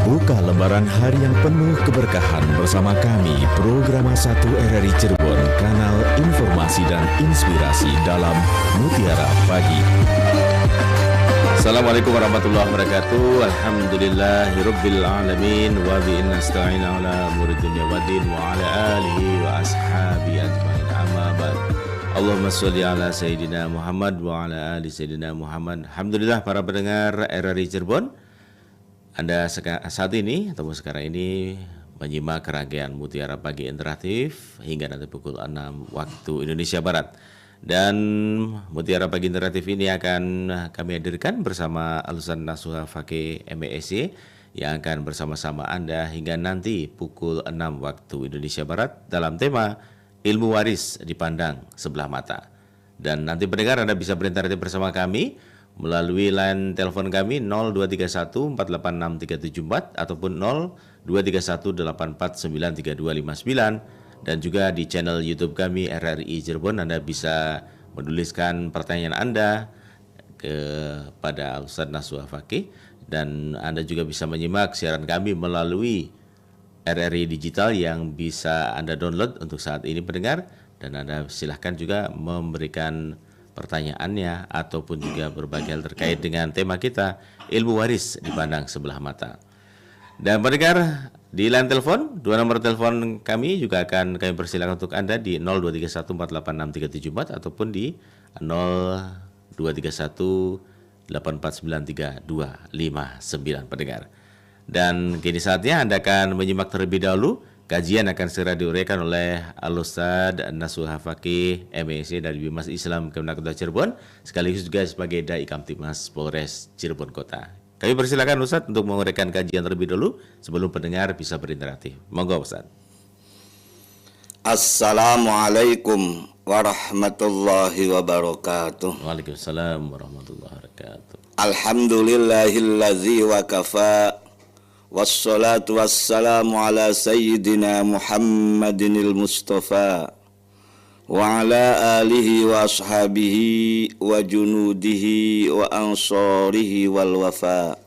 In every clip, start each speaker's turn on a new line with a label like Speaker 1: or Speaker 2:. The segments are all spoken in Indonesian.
Speaker 1: Buka lembaran hari yang penuh keberkahan bersama kami, Programa 1 RRI Cirebon, kanal informasi dan inspirasi dalam Mutiara Pagi. Assalamualaikum warahmatullahi wabarakatuh. Alhamdulillahirabbil alamin wa bi nasta'in ala umuri dunya waddin wa ala alihi wa ashabi ajmain. Amma ba'd. Allahumma sholli ala sayyidina Muhammad wa ala ali sayyidina Muhammad. Alhamdulillah para pendengar RRI Cirebon, Anda saat ini atau sekarang ini menyimak rangkaian Mutiara Pagi Interaktif hingga nanti pukul 6 waktu Indonesia Barat. Dan Mutiara Pagi Interaktif ini akan kami hadirkan bersama Al-Ustaz Nasuha Fakih MESY yang akan bersama-sama Anda hingga nanti pukul 6 waktu Indonesia Barat dalam tema Ilmu Waris Dipandang Sebelah Mata. Dan nanti pendengar Anda bisa berinteraktif bersama kami melalui line telepon kami 0231486374 ataupun 0231849329 dan juga di channel YouTube kami RRI Cirebon. Anda bisa menuliskan pertanyaan Anda kepada Ustaz Nasuha Fakih, dan Anda juga bisa menyimak siaran kami melalui RRI Digital yang bisa Anda download untuk saat ini pendengar, dan Anda silahkan juga memberikan pertanyaannya ataupun juga berbagai hal terkait dengan tema kita, ilmu waris dipandang sebelah mata. Dan pendengar, di line telepon, dua nomor telepon kami juga akan kami persilakan untuk Anda di 0231486374 ataupun di 0231849329 pendengar. Dan kini saatnya Anda akan menyimak terlebih dahulu. Kajian akan segera diuraikan oleh Al-Ustaz Nasuha Fakih MESY dari Bimas Islam Kemenak Kota Cirebon, sekaligus juga sebagai Dai Kamtibmas Polres Cirebon Kota. Kami persilakan Ustaz untuk menguraikan kajian terlebih dahulu sebelum pendengar bisa berinteraktif. Monggo Ustaz.
Speaker 2: Assalamualaikum warahmatullahi wabarakatuh.
Speaker 1: Waalaikumsalam warahmatullahi wabarakatuh.
Speaker 2: Alhamdulillahillazi wa kafa. Wassalatu wassalamu ala sayyidina Muhammadinil Mustafa wa ala alihi wa ashabihi wa junudihi wa ansarihi wal wafa.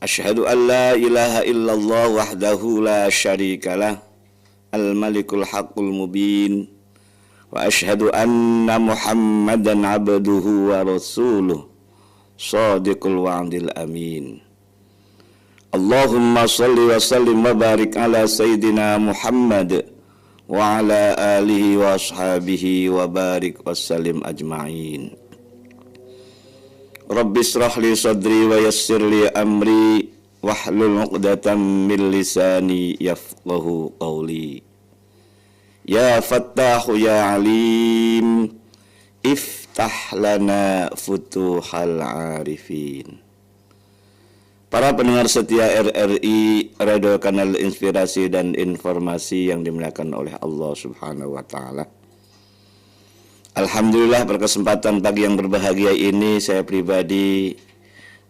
Speaker 2: Ashhadu an la ilaha illallah wahdahu la syarikalah al-malikul haqqul mubin wa ashhadu anna Muhammadan abduhu wa rasuluh shadiqul wa'dil amin. Allahumma salli wa sallim wa barik ala Sayyidina Muhammad wa ala alihi wa ashabihi wa barik wa sallim ajma'in. Rabbi israh li sadri wa yassir li amri wahlul 'uqdatam min lisani yafqahu qawli. Ya Fattahu ya Alim, iftah lana futuhal arifin. Para pendengar setia RRI, Radio Kanal Inspirasi dan Informasi yang dimuliakan oleh Allah Subhanahu wa Ta'ala. Alhamdulillah, berkesempatan pagi yang berbahagia ini saya pribadi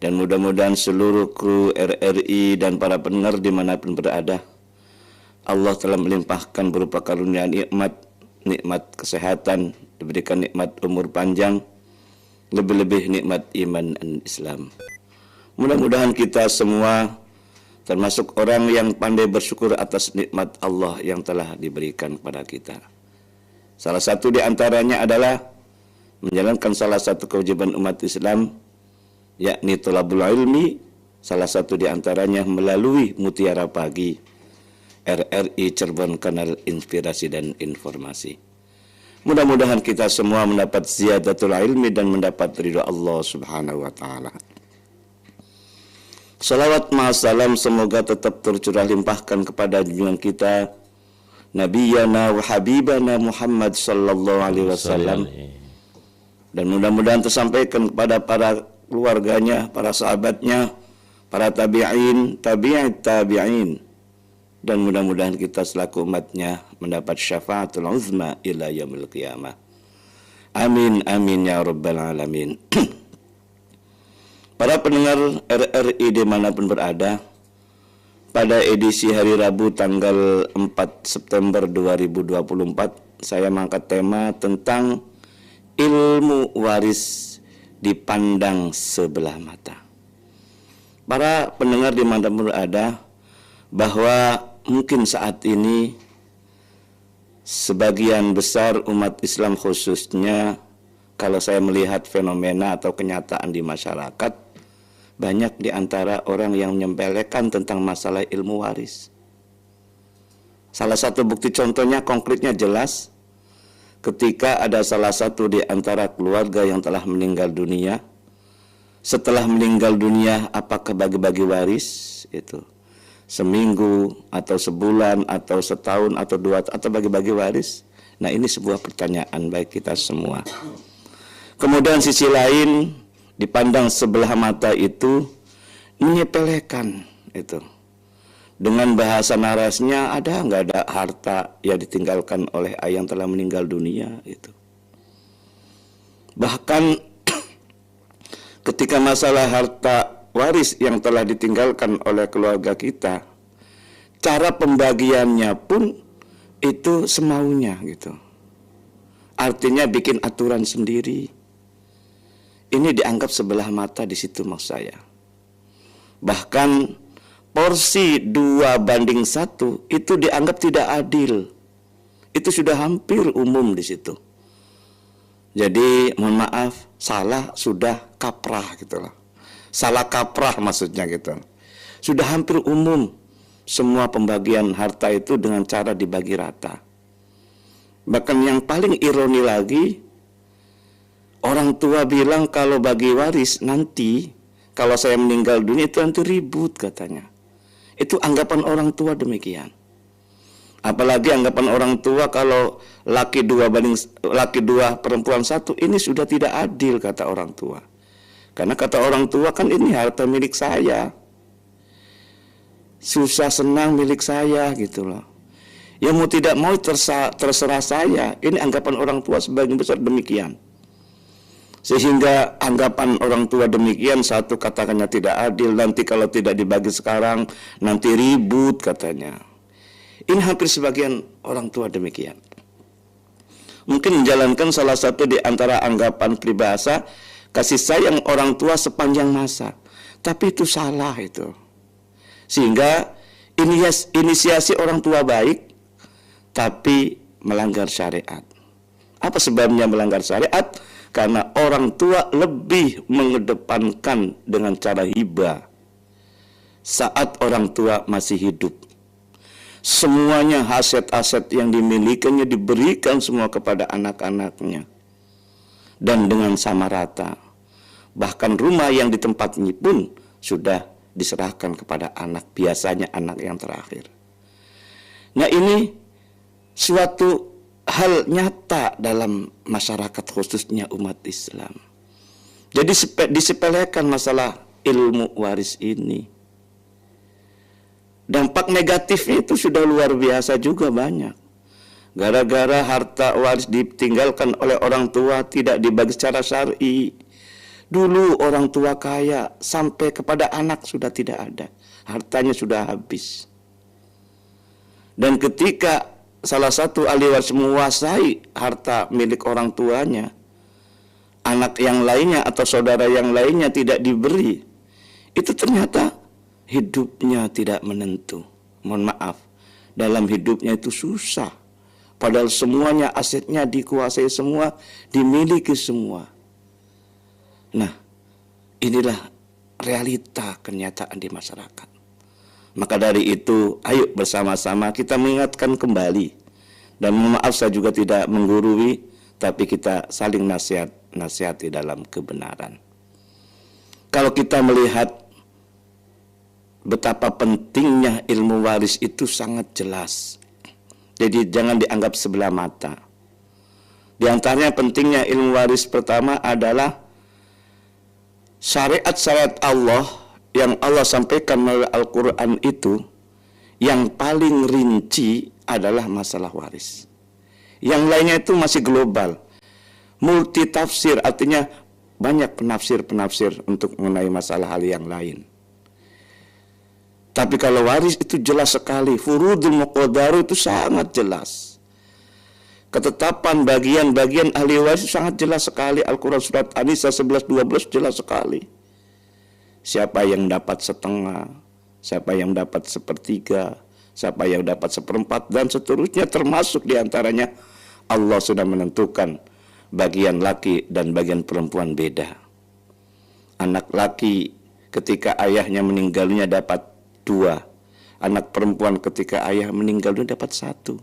Speaker 2: dan mudah-mudahan seluruh kru RRI dan para pendengar dimanapun berada, Allah telah melimpahkan berupa karunia nikmat kesehatan, diberikan nikmat umur panjang, lebih-lebih nikmat iman dan Islam. Mudah-mudahan kita semua termasuk orang yang pandai bersyukur atas nikmat Allah yang telah diberikan kepada kita. Salah satu di antaranya adalah menjalankan salah satu kewajiban umat Islam, yakni thalabul ilmi. Salah satu di antaranya melalui Mutiara Pagi RRI Cirebon, kanal inspirasi dan informasi. Mudah-mudahan kita semua mendapat ziyadatul ilmi dan mendapat ridha Allah Subhanahu wa Ta'ala. Salawat ma'asalam semoga tetap tercurah limpahkan kepada junjungan kita Nabiyana wa Habibana Muhammad sallallahu alaihi wasallam, dan mudah-mudahan tersampaikan kepada para keluarganya, para sahabatnya, para tabi'in, tabi'in, dan mudah-mudahan kita selaku umatnya mendapat syafaatul uzma ila yaumil qiyamah. Amin amin ya rabbal alamin. Para pendengar RRI dimanapun berada, pada edisi hari Rabu tanggal 4 September 2024, saya mengangkat tema tentang ilmu waris dipandang sebelah mata. Para pendengar dimanapun berada, bahwa mungkin saat ini sebagian besar umat Islam khususnya, kalau saya melihat fenomena atau kenyataan di masyarakat, banyak di antara orang yang menyepelekan tentang masalah ilmu waris. Salah satu bukti contohnya konkretnya jelas ketika ada salah satu di antara keluarga yang telah meninggal dunia. Setelah meninggal dunia, apakah bagi-bagi waris itu seminggu atau sebulan atau setahun atau dua atau bagi-bagi waris? Nah, ini sebuah pertanyaan bagi kita semua. Kemudian sisi lain dipandang sebelah mata itu menyepelekan itu. Dengan bahasa narasnya, nggak ada harta yang ditinggalkan oleh ayah yang telah meninggal dunia itu. Bahkan ketika masalah harta waris yang telah ditinggalkan oleh keluarga kita, cara pembagiannya pun itu semaunya gitu. Artinya bikin aturan sendiri. Ini dianggap sebelah mata di situ maksud saya. Bahkan porsi 2:1 itu dianggap tidak adil. Itu sudah hampir umum di situ. Jadi mohon maaf, salah sudah kaprah gitu loh. Salah kaprah maksudnya gitu. Sudah hampir umum semua pembagian harta itu dengan cara dibagi rata. Bahkan yang paling ironi lagi, orang tua bilang kalau bagi waris nanti, kalau saya meninggal dunia itu nanti ribut katanya. Itu anggapan orang tua demikian. Apalagi anggapan orang tua kalau laki 2 perempuan 1, ini sudah tidak adil kata orang tua. Karena kata orang tua kan ini harta milik saya. Susah senang milik saya gitu loh. Ya mau tidak mau terserah saya. Ini anggapan orang tua sebagian besar demikian. Sehingga anggapan orang tua demikian, satu katakannya tidak adil, nanti kalau tidak dibagi sekarang nanti ribut katanya. Ini hampir sebagian orang tua demikian. Mungkin menjalankan salah satu di antara anggapan peribahasa, kasih sayang orang tua sepanjang masa. Tapi itu salah itu. Sehingga inisiasi orang tua baik, tapi melanggar syariat. Apa sebabnya melanggar syariat? Karena orang tua lebih mengedepankan dengan cara hibah saat orang tua masih hidup. Semuanya aset-aset yang dimilikinya diberikan semua kepada anak-anaknya. Dan dengan sama rata. Bahkan rumah yang ditempati pun sudah diserahkan kepada anak. Biasanya anak yang terakhir. Nah, ini suatu hal nyata dalam masyarakat khususnya umat Islam. Jadi disepelekan masalah ilmu waris ini. Dampak negatifnya itu sudah luar biasa juga banyak. Gara-gara harta waris ditinggalkan oleh orang tua tidak dibagi secara syar'i. Dulu orang tua kaya sampai kepada anak sudah tidak ada. Hartanya sudah habis. Dan ketika salah satu ahli waris menguasai harta milik orang tuanya, anak yang lainnya atau saudara yang lainnya tidak diberi, itu ternyata hidupnya tidak menentu. Mohon maaf, dalam hidupnya itu susah. Padahal semuanya asetnya dikuasai semua, dimiliki semua. Nah, inilah realita kenyataan di masyarakat. Maka dari itu, ayo bersama-sama kita mengingatkan kembali. Dan mohon maaf saya juga tidak menggurui, tapi kita saling nasihati dalam kebenaran. Kalau kita melihat betapa pentingnya ilmu waris itu sangat jelas. Jadi jangan dianggap sebelah mata. Di antaranya pentingnya ilmu waris pertama adalah syariat-syariat Allah yang Allah sampaikan melalui Al-Quran itu, yang paling rinci adalah masalah waris. Yang lainnya itu masih global, multi tafsir, artinya banyak penafsir-penafsir untuk mengenai masalah hal yang lain. Tapi kalau waris itu jelas sekali, furudul muqaddaru itu sangat jelas. Ketetapan bagian-bagian ahli waris itu sangat jelas sekali. Al-Quran surat An-Nisa 11-12 jelas sekali. siapa yang dapat setengah, siapa yang dapat sepertiga, siapa yang dapat seperempat, dan seterusnya. Termasuk diantaranya Allah sudah menentukan bagian laki dan bagian perempuan beda. Anak laki ketika ayahnya meninggalnya dapat 2, anak perempuan ketika ayah meninggalnya dapat 1.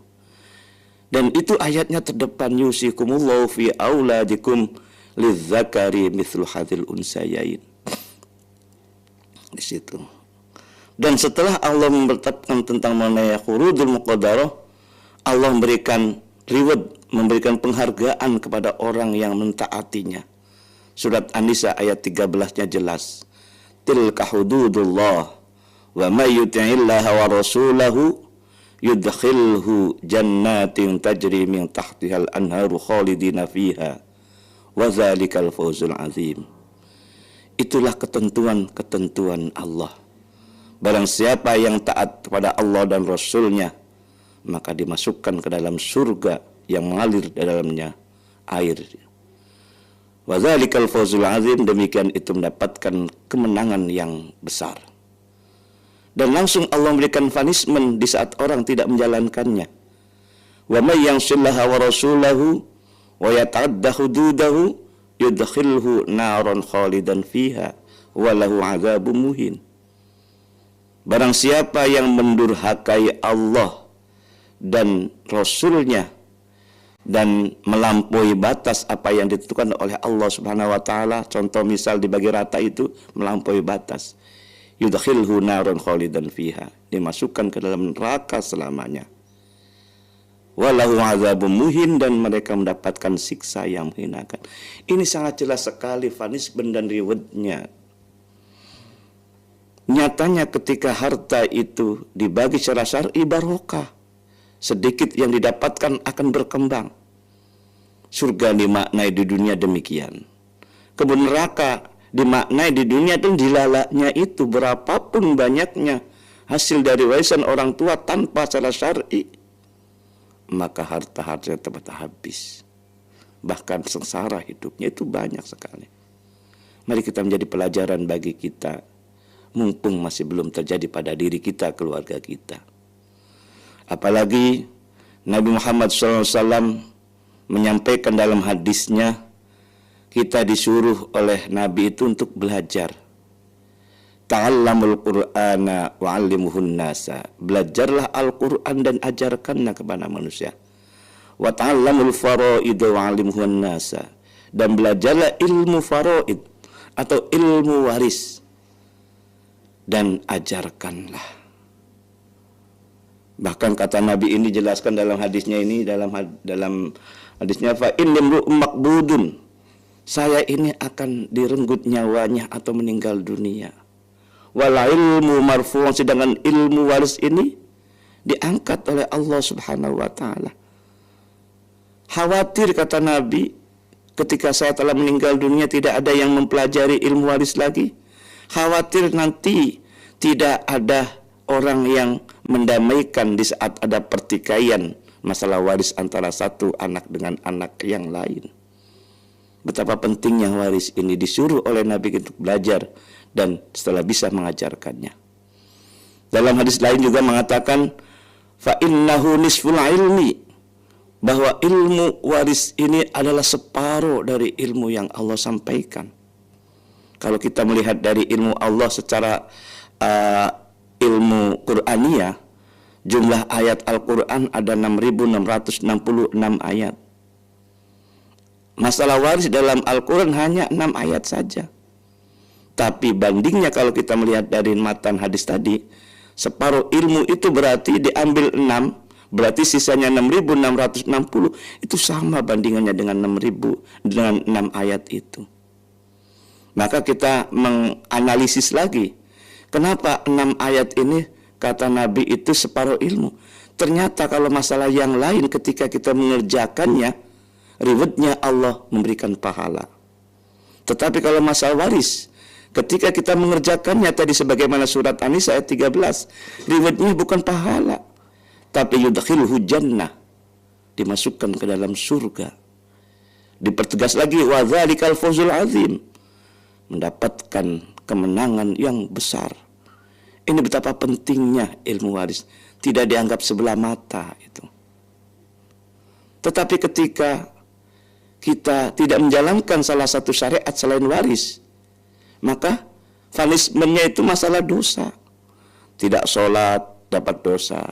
Speaker 2: Dan itu ayatnya terdepan, yusikumullahu fi auladikum lizzakari mithlu hadzal unsayain. Di situ. Dan setelah Allah menetapkan tentang mengenai khurudul muqaddarah, Allah memberikan reward, memberikan penghargaan kepada orang yang mentaatinya. Surat An-Nisa ayat 13-nya jelas. Tilka hududullah wa may yuti'illaha wa rasulahu yudkhilhu jannatin tajri min tahtihal anharu khalidina fiha wa dzalikal fawzul azim. Itulah ketentuan-ketentuan Allah. Barang siapa yang taat kepada Allah dan Rasulnya, maka dimasukkan ke dalam surga yang mengalir di dalamnya air. Wa dzalikal fawzul azim, demikian itu mendapatkan kemenangan yang besar. Dan langsung Allah memberikan punishment di saat orang tidak menjalankannya. Wa may ya'sillaha wa rasulahu wa yata'adda hududahu yudkhilhu naran khalidan fiha wa lahu 'adzabun muhin. Barang siapa yang mendurhakai Allah dan Rasulnya dan melampaui batas apa yang ditentukan oleh Allah Subhanahu wa taala, contoh misal dibagi rata itu melampaui batas, yudkhilhu naran khalidan fiha, dimasukkan ke dalam neraka selamanya. Walahu azabun muhin, dan mereka mendapatkan siksa yang menghinakan. Ini sangat jelas sekali punishment dan rewardnya. Nyatanya ketika harta itu dibagi secara syar'i barokah, sedikit yang didapatkan akan berkembang. Surga dimaknai di dunia demikian. Kebun neraka dimaknai di dunia dan dilalaknya itu berapapun banyaknya hasil dari warisan orang tua tanpa secara syar'i, maka harta-hartanya tempat habis. Bahkan sengsara hidupnya itu banyak sekali. Mari kita menjadi pelajaran bagi kita, mumpung masih belum terjadi pada diri kita, keluarga kita. Apalagi Nabi Muhammad SAW menyampaikan dalam hadisnya, kita disuruh oleh Nabi itu untuk belajar. Ta'allamul Qur'ana wa'allimuhun nasa. Belajarlah Al-Quran dan ajarkanlah kepada manusia. Wa ta'allamul faraid wa'allimuhun nasa. Dan belajarlah ilmu faraid atau ilmu waris dan ajarkanlah. Bahkan kata Nabi ini jelaskan dalam hadisnya ini, dalam hadisnya, fa innimru maqbudun, saya ini akan direnggut nyawanya atau meninggal dunia. Wal ilmu marfu'un, sedangkan ilmu waris ini diangkat oleh Allah Subhanahu wa taala. Khawatir kata Nabi, ketika saya telah meninggal dunia tidak ada yang mempelajari ilmu waris lagi. Khawatir nanti tidak ada orang yang mendamaikan di saat ada pertikaian masalah waris antara satu anak dengan anak yang lain. Betapa pentingnya waris ini, disuruh oleh Nabi untuk belajar dan setelah bisa mengajarkannya. Dalam hadis lain juga mengatakan, fa innahu nisful ilmi, bahwa ilmu waris ini adalah separuh dari ilmu yang Allah sampaikan. Kalau kita melihat dari ilmu Allah secara ilmu Qur'aniyah, jumlah ayat Al-Quran ada 6.666 ayat. Masalah waris dalam Al-Quran hanya 6 ayat saja. Tapi bandingnya kalau kita melihat dari matan hadis tadi, separuh ilmu itu berarti diambil 6, berarti sisanya 6.660, itu sama bandingannya dengan 6 ayat itu. Maka kita menganalisis lagi, kenapa 6 ayat ini kata Nabi itu separuh ilmu. Ternyata kalau masalah yang lain ketika kita mengerjakannya, rewardnya Allah memberikan pahala. Tetapi kalau masalah waris, ketika kita mengerjakannya tadi sebagaimana surat An-Nisa ayat 13, rewardnya bukan pahala, tapi yudkhilhu jannah, dimasukkan ke dalam surga. Dipertegas lagi, wa dzalikal fawzul azim, mendapatkan kemenangan yang besar. Ini betapa pentingnya ilmu waris, tidak dianggap sebelah mata itu. Tetapi ketika kita tidak menjalankan salah satu syariat selain waris, maka punishment-nya itu masalah dosa. Tidak sholat dapat dosa,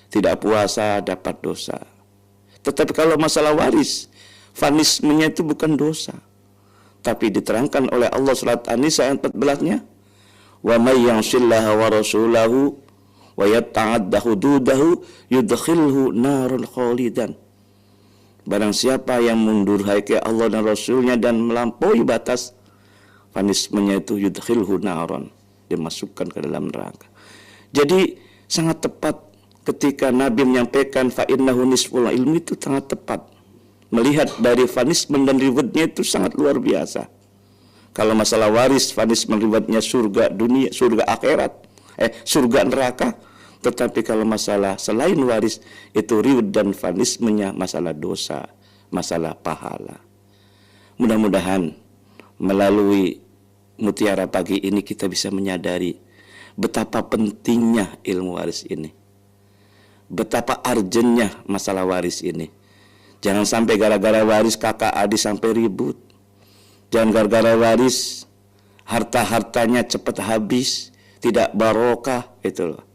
Speaker 2: tidak puasa dapat dosa. Tetapi kalau masalah waris, punishment-nya itu bukan dosa. Tapi diterangkan oleh Allah surat An-Nisa ayat 14-nya, wa may ya'sillaha wa rasulahu wa yata'adda hududahu yudkhilhu narun khalidan. Barang siapa yang mendurhakai Allah dan Rasulnya dan melampaui batas, punishment-nya itu yudkhilhu naron, dimasukkan ke dalam neraka. Jadi sangat tepat ketika Nabi menyampaikan fa innahu nisful ilmi, itu sangat tepat. Melihat dari punishment dan reward-nya itu sangat luar biasa. Kalau masalah waris, punishment reward-nya surga dunia, surga akhirat, surga neraka. Tetapi kalau masalah selain waris, itu reward dan punishment-nya masalah dosa, masalah pahala. Mudah-mudahan melalui Mutiara Pagi ini kita bisa menyadari betapa pentingnya ilmu waris ini, betapa urgentnya masalah waris ini. Jangan sampai gara-gara waris kakak adik sampai ribut. Jangan gara-gara waris harta-hartanya cepat habis, tidak barokah, itu loh.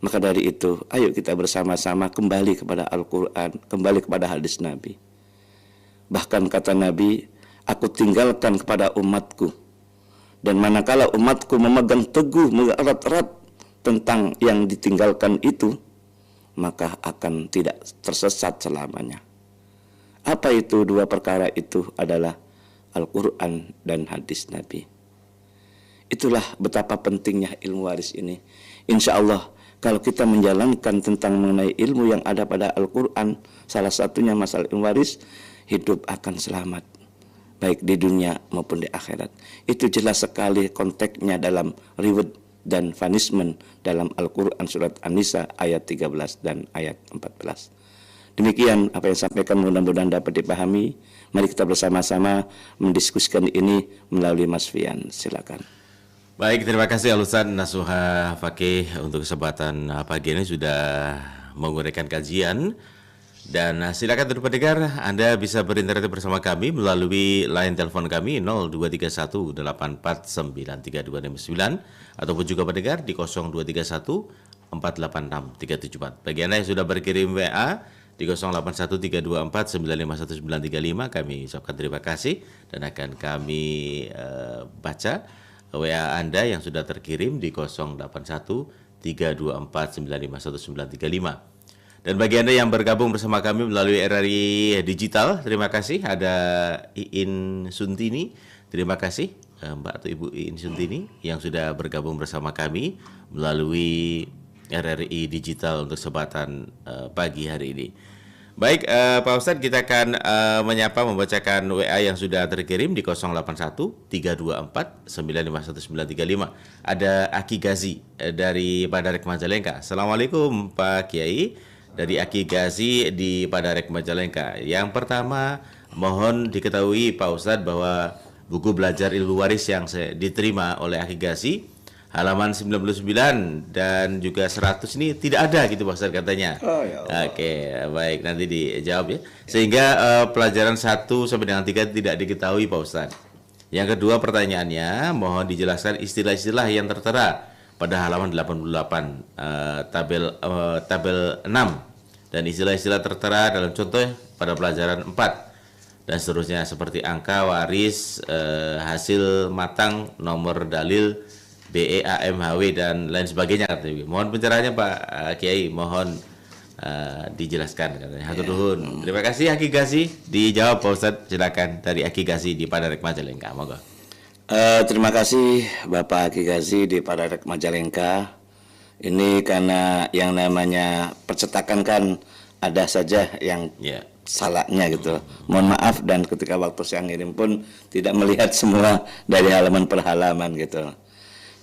Speaker 2: Maka dari itu, ayo kita bersama-sama kembali kepada Al-Quran, kembali kepada hadis Nabi. Bahkan kata Nabi, aku tinggalkan kepada umatku. Dan manakala umatku memegang teguh, erat-erat tentang yang ditinggalkan itu, maka akan tidak tersesat selamanya. Apa itu dua perkara itu? Adalah Al-Quran dan hadis Nabi. Itulah betapa pentingnya ilmu waris ini. Insya Allah, kalau kita menjalankan tentang mengenai ilmu yang ada pada Al-Quran, salah satunya masalah ilmu waris, hidup akan selamat, baik di dunia maupun di akhirat. Itu jelas sekali konteksnya dalam reward dan punishment dalam Al-Quran surat An-Nisa ayat 13 dan ayat 14. Demikian apa yang sampaikan, mudah-mudahan dapat dipahami. Mari kita bersama-sama mendiskusikan ini melalui Mas Fian. Silakan.
Speaker 1: Baik, terima kasih Al-Ustaz Nasuha Fakih untuk kesempatan pagi ini sudah menguraikan kajian. Dan silakan untuk pendengar, Anda bisa berinteraksi bersama kami melalui line telepon kami 0231849329 ataupun juga pendengar di 0231486374. Bagi Anda yang sudah berkirim WA di 081324951935, kami ucapkan terima kasih dan akan kami baca WA Anda yang sudah terkirim di 081324951935. Dan bagi Anda yang bergabung bersama kami melalui RRI Digital, terima kasih. Ada Iin Suntini, terima kasih Mbak atau Ibu Iin Suntini yang sudah bergabung bersama kami melalui RRI Digital untuk kesempatan pagi hari ini. Baik, Pak Ustadz, kita akan membacakan WA yang sudah terkirim di 081324951935. Ada Aki Gazi dari Padarek Majalengka. Assalamualaikum Pak Kiai. Dari Aki Gazi di Padarek Majalengka. Yang pertama, mohon diketahui Pak Ustadz bahwa buku belajar ilmu waris yang diterima oleh Aki Gazi halaman 99 dan juga 100 ini tidak ada gitu Pak Ustadz katanya.
Speaker 2: Oh, ya Allah.
Speaker 1: Oke, baik, nanti dijawab ya. Sehingga pelajaran 1 sampai dengan 3 tidak diketahui Pak Ustadz. Yang kedua pertanyaannya, mohon dijelaskan istilah-istilah yang tertera pada halaman 88 tabel 6 dan istilah-istilah tertera dalam contoh pada pelajaran 4 dan seterusnya seperti angka, waris, hasil matang, nomor dalil, BEAMHW dan lain sebagainya. Mohon pencerahannya Pak Kiai, mohon dijelaskan katanya. Hatur nuhun. Terima kasih Aki Gazi. Dijawab Pak Ustadz, silakan dari Aki Gazi di Padarek Majalengka. Moga.
Speaker 2: Terima kasih Bapak Aki Gazi di Padarek Majalengka. Ini karena yang namanya percetakan kan ada saja yang salahnya gitu. Mohon maaf, dan ketika waktu saya ngirim pun tidak melihat semua dari halaman per halaman gitu.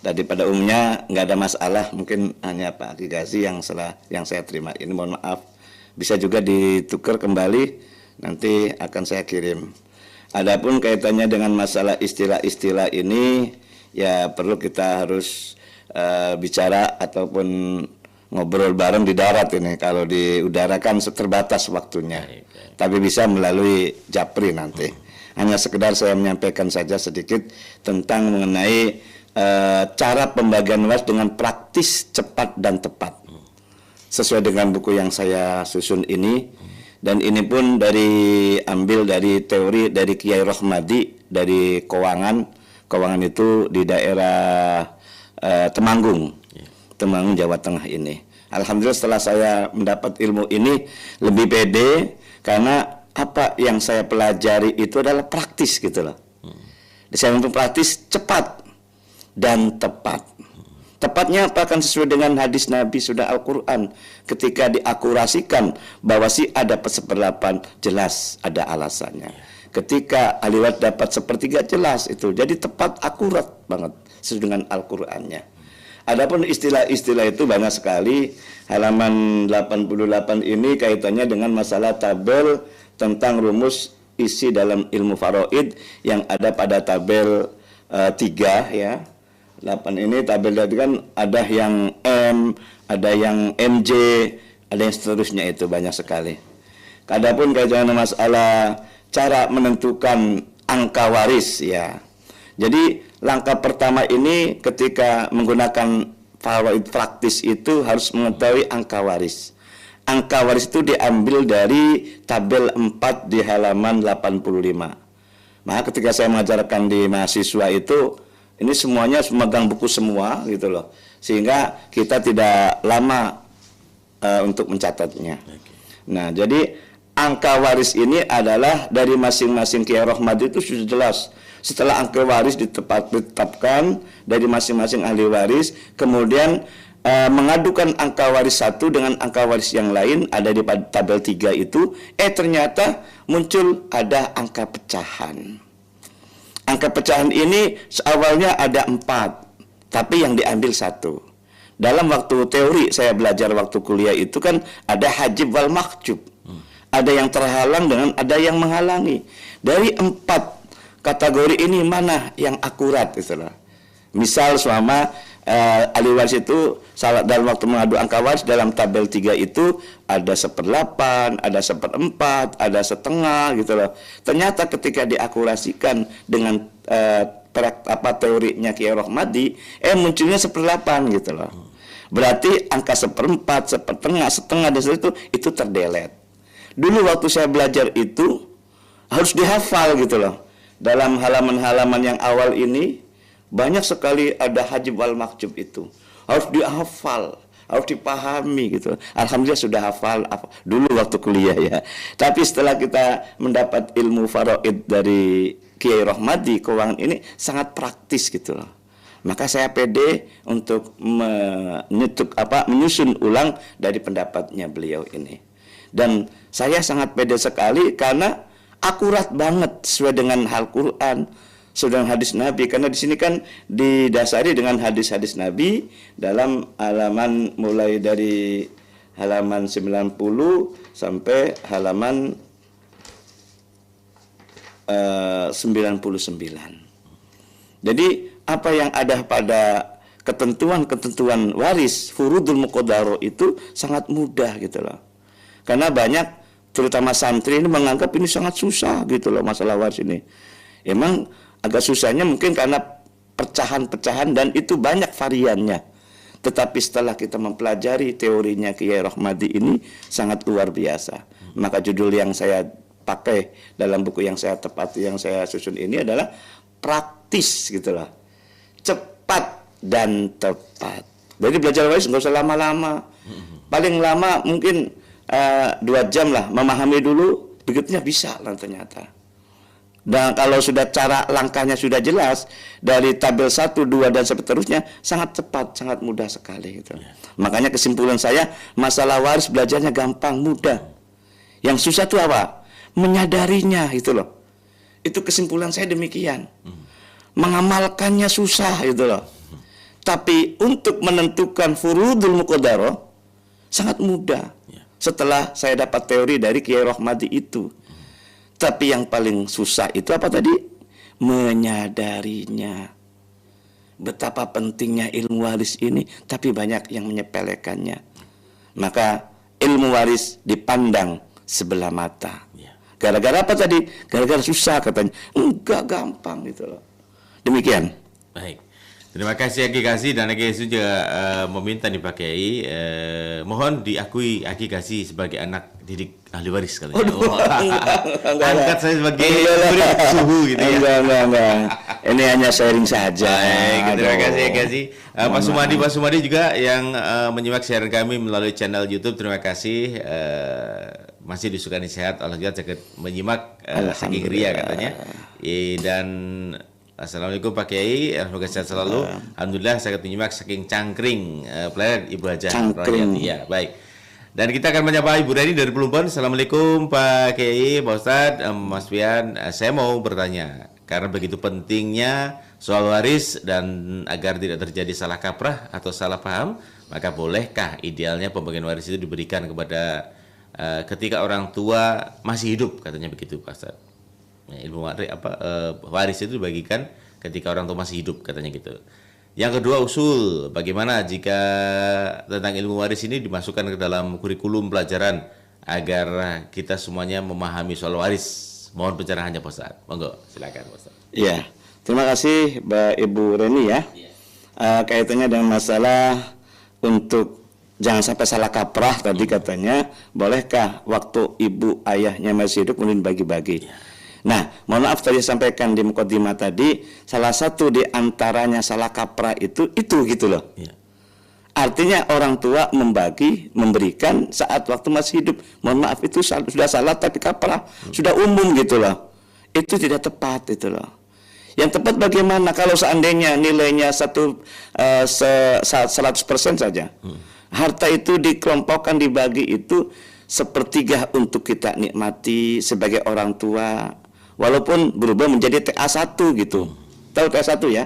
Speaker 2: Tadi pada umumnya nggak ada masalah, mungkin hanya Pak Aki Gazi yang saya terima. Ini mohon maaf, bisa juga ditukar kembali, nanti akan saya kirim. Adapun kaitannya dengan masalah istilah-istilah ini, ya perlu kita harus bicara ataupun ngobrol bareng di darat ini. Kalau di udara kan terbatas waktunya. Tapi bisa melalui Japri nanti. Hanya sekedar saya menyampaikan saja sedikit tentang mengenai cara pembagian waris dengan praktis, cepat dan tepat. Sesuai dengan buku yang saya susun ini. Dan ini pun ambil dari teori dari Kiai Rohmadi dari Kewangan. Kewangan itu di daerah Temanggung, Jawa Tengah ini. Alhamdulillah setelah saya mendapat ilmu ini lebih pede karena apa yang saya pelajari itu adalah praktis gitu loh. Saya untuk praktis, cepat dan tepat. Tepatnya apa akan sesuai dengan hadis Nabi sudah Al-Quran. Ketika diakurasikan bahwa ada perseperdelapan, jelas ada alasannya. Ketika ahli waris dapat sepertiga, jelas itu. Jadi tepat, akurat banget sesuai dengan Al-Qurannya. Adapun istilah-istilah itu banyak sekali. Halaman 88 ini kaitannya dengan masalah tabel tentang rumus isi dalam ilmu faraid yang ada pada tabel 3 ya. 8 ini tabel tadi kan ada yang M, ada yang MJ, ada yang seterusnya, itu banyak sekali. Adapun kaitannya masalah cara menentukan angka waris ya. Jadi langkah pertama ini ketika menggunakan faraid praktis itu harus mengetahui angka waris. Angka waris itu diambil dari tabel 4 di halaman 85. Maka ketika saya mengajarkan di mahasiswa itu, ini semuanya memegang buku semua gitu loh. Sehingga kita tidak lama untuk mencatatnya. Nah, jadi angka waris ini adalah dari masing-masing Kiai Rohmadi itu sudah jelas. Setelah angka waris ditetapkan dari masing-masing ahli waris, kemudian mengadukan angka waris satu dengan angka waris yang lain ada di tabel 3 itu, ternyata muncul ada angka pecahan. Angka pecahan ini awalnya ada 4, tapi yang diambil 1. Dalam waktu teori saya belajar waktu kuliah itu kan ada hajib wal mahjub. Ada yang terhalang dengan ada yang menghalangi. Dari 4 kategori ini mana yang akurat itulah. Misal selama ahli waris itu salah dalam waktu mengadu angka waris dalam tabel 3 itu ada 1/8, ada 1/4, ada setengah gitu loh. Ternyata ketika diakurasikan dengan teorinya Kiai Rohmadi, munculnya 1/8 gitu loh. Berarti angka 1/4, setengah dan itu terdelet. Dulu waktu saya belajar itu harus dihafal gitu loh. Dalam halaman-halaman yang awal ini banyak sekali ada hajib wal mahjub itu. Harus dihafal, harus dipahami gitu. Alhamdulillah sudah hafal dulu waktu kuliah ya. Tapi setelah kita mendapat ilmu faraid dari Kiai Rohmadi Kewangan ini sangat praktis gitu loh. Maka saya pede untuk menyusun ulang dari pendapatnya beliau ini. Dan saya sangat pede sekali karena akurat banget sesuai dengan Al-Quran, sesuai dengan hadis Nabi. Karena di sini kan didasari dengan hadis-hadis Nabi dalam halaman mulai dari halaman 90 sampai halaman 99. Jadi apa yang ada pada ketentuan-ketentuan waris furudul muqaddaro itu sangat mudah gitu loh. Karena banyak terutama santri ini menganggap ini sangat susah gitu loh masalah waris ini. Emang agak susahnya mungkin karena pecahan-pecahan dan itu banyak variannya. Tetapi setelah kita mempelajari teorinya Kiai Rohmadi ini sangat luar biasa. Maka judul yang saya pakai dalam buku yang saya susun ini adalah praktis gitu loh. Cepat dan tepat. Jadi belajar waris nggak usah lama-lama. Paling lama mungkin 2 jam lah memahami dulu, berikutnya bisa lah ternyata. Dan kalau sudah cara langkahnya sudah jelas dari tabel 1, 2 dan seterusnya sangat cepat, sangat mudah sekali gitu. Makanya kesimpulan saya masalah waris belajarnya gampang, mudah. Yang susah itu apa? Menyadarinya itu loh. Itu kesimpulan saya demikian. Mengamalkannya susah gitu loh. Tapi untuk menentukan furudul muqaddaro sangat mudah. Setelah saya dapat teori dari Kiai Rohmadi itu. Tapi yang paling susah itu apa tadi? Menyadarinya. betapa pentingnya ilmu waris ini, tapi banyak yang menyepelekannya. Maka ilmu waris dipandang sebelah mata. Gara-gara apa tadi? Gara-gara susah katanya. Enggak, gampang gitu loh. Demikian.
Speaker 1: Baik. Terima kasih Aki Kasih, dan Aki Kasih juga meminta nih Pak Kiai, mohon diakui Aki Kasih sebagai anak didik ahli waris katanya. Angkat saya sebagai murid suhu gitu ya.
Speaker 2: Enggak. Ini hanya sharing saja.
Speaker 1: Baik, terima kasih Aki Kasih. Pak Sumadi juga yang menyimak siaran kami melalui channel YouTube, terima kasih. Masih disukani sehat, Allah juga sangat menyimak saking ria katanya. Dan Assalamualaikum Pak Kiai, semoga sehat selalu. Alhamdulillah saya menyimak saking cangkring pelayan Ibu Hajah Royati. Ya, baik. Dan kita akan menyapa Ibu Reni dari Plumbon. Assalamualaikum Pak Kiai, Pak Ustadz, Mas Fian. Saya mau bertanya, karena begitu pentingnya soal waris dan agar tidak terjadi salah kaprah atau salah paham, maka bolehkah idealnya pembagian waris itu diberikan kepada ketika orang tua masih hidup, katanya begitu Pak Ustadz. Ilmu waris itu dibagikan ketika orang tua masih hidup, katanya gitu. Yang kedua, usul bagaimana jika tentang ilmu waris ini dimasukkan ke dalam kurikulum pelajaran agar kita semuanya memahami soal waris. Mohon pencerahannya Pak Ustadz. Monggo, silakan Pak Ustadz.
Speaker 2: Iya, terima kasih Mbak Ibu Reni ya. Kaitannya dengan masalah untuk jangan sampai salah kaprah tadi katanya, bolehkah waktu ibu ayahnya masih hidup kemudian bagi-bagi? Nah, mohon maaf tadi sampaikan di mukadimah tadi, salah satu di antaranya salah kaprah itu gitu loh. Artinya orang tua memberikan saat waktu masih hidup. Mohon maaf, itu sudah salah tapi kaprah, sudah umum gitu loh. Itu tidak tepat itu loh. Yang tepat bagaimana kalau seandainya nilainya 100% saja. Harta itu dikelompokkan, dibagi itu sepertiga untuk kita nikmati sebagai orang tua. Walaupun berubah menjadi TA1 gitu. Tahu TA1 ya?